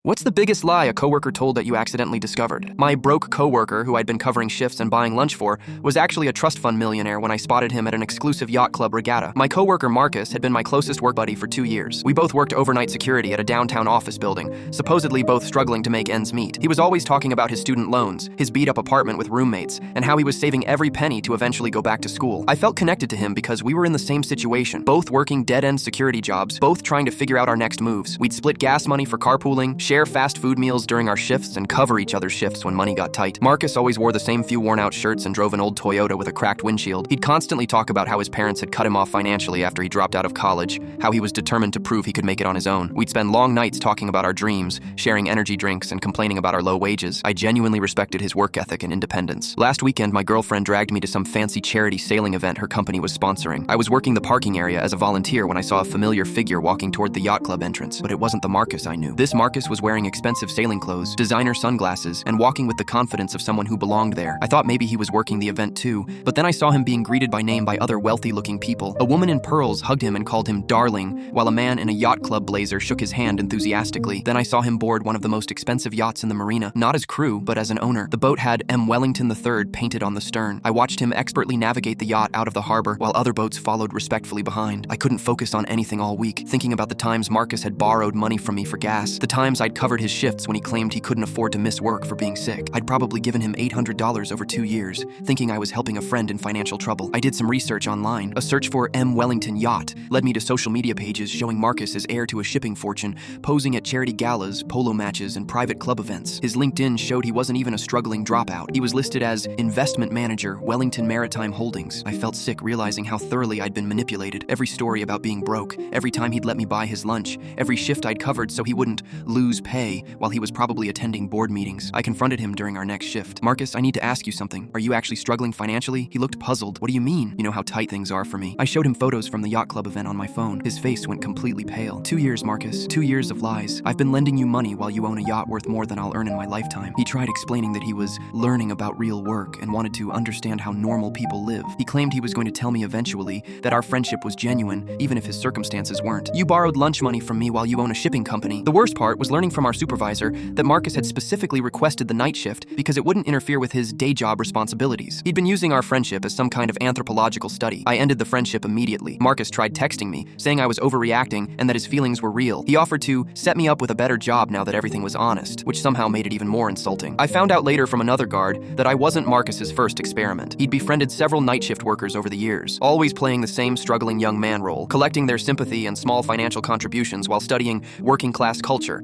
What's the biggest lie a coworker told that you accidentally discovered? My broke coworker, who I'd been covering shifts and buying lunch for, was actually a trust fund millionaire when I spotted him at an exclusive yacht club regatta. My coworker Marcus had been my closest work buddy for 2 years. We both worked overnight security at a downtown office building, supposedly both struggling to make ends meet. He was always talking about his student loans, his beat-up apartment with roommates, and how he was saving every penny to eventually go back to school. I felt connected to him because we were in the same situation, both working dead-end security jobs, both trying to figure out our next moves. We'd split gas money for carpooling, share fast food meals during our shifts, and cover each other's shifts when money got tight. Marcus always wore the same few worn-out shirts and drove an old Toyota with a cracked windshield. He'd constantly talk about how his parents had cut him off financially after he dropped out of college, how he was determined to prove he could make it on his own. We'd spend long nights talking about our dreams, sharing energy drinks, and complaining about our low wages. I genuinely respected his work ethic and independence. Last weekend, my girlfriend dragged me to some fancy charity sailing event her company was sponsoring. I was working the parking area as a volunteer when I saw a familiar figure walking toward the yacht club entrance, but it wasn't the Marcus I knew. This Marcus was wearing expensive sailing clothes, designer sunglasses, and walking with the confidence of someone who belonged there. I thought maybe he was working the event too, but then I saw him being greeted by name by other wealthy-looking people. A woman in pearls hugged him and called him darling, while a man in a yacht club blazer shook his hand enthusiastically. Then I saw him board one of the most expensive yachts in the marina, not as crew, but as an owner. The boat had M. Wellington III painted on the stern. I watched him expertly navigate the yacht out of the harbor, while other boats followed respectfully behind. I couldn't focus on anything all week, thinking about the times Marcus had borrowed money from me for gas, the times I'd covered his shifts when he claimed he couldn't afford to miss work for being sick. I'd probably given him $800 over 2 years, thinking I was helping a friend in financial trouble. I did some research online. A search for M. Wellington Yacht led me to social media pages showing Marcus as heir to a shipping fortune, posing at charity galas, polo matches, and private club events. His LinkedIn showed he wasn't even a struggling dropout. He was listed as investment manager, Wellington Maritime Holdings. I felt sick realizing how thoroughly I'd been manipulated. Every story about being broke, every time he'd let me buy his lunch, every shift I'd covered so he wouldn't lose pay while he was probably attending board meetings. I confronted him during our next shift. Marcus, I need to ask you something. Are you actually struggling financially? He looked puzzled. What do you mean? You know how tight things are for me. I showed him photos from the yacht club event on my phone. His face went completely pale. 2 years, Marcus. 2 years of lies. I've been lending you money while you own a yacht worth more than I'll earn in my lifetime. He tried explaining that he was learning about real work and wanted to understand how normal people live. He claimed he was going to tell me eventually that our friendship was genuine, even if his circumstances weren't. You borrowed lunch money from me while you own a shipping company. The worst part was learning from our supervisor that Marcus had specifically requested the night shift because it wouldn't interfere with his day job responsibilities. He'd been using our friendship as some kind of anthropological study. I ended the friendship immediately. Marcus tried texting me, saying I was overreacting and that his feelings were real. He offered to set me up with a better job now that everything was honest, which somehow made it even more insulting. I found out later from another guard that I wasn't Marcus's first experiment. He'd befriended several night shift workers over the years, always playing the same struggling young man role, collecting their sympathy and small financial contributions while studying working class culture.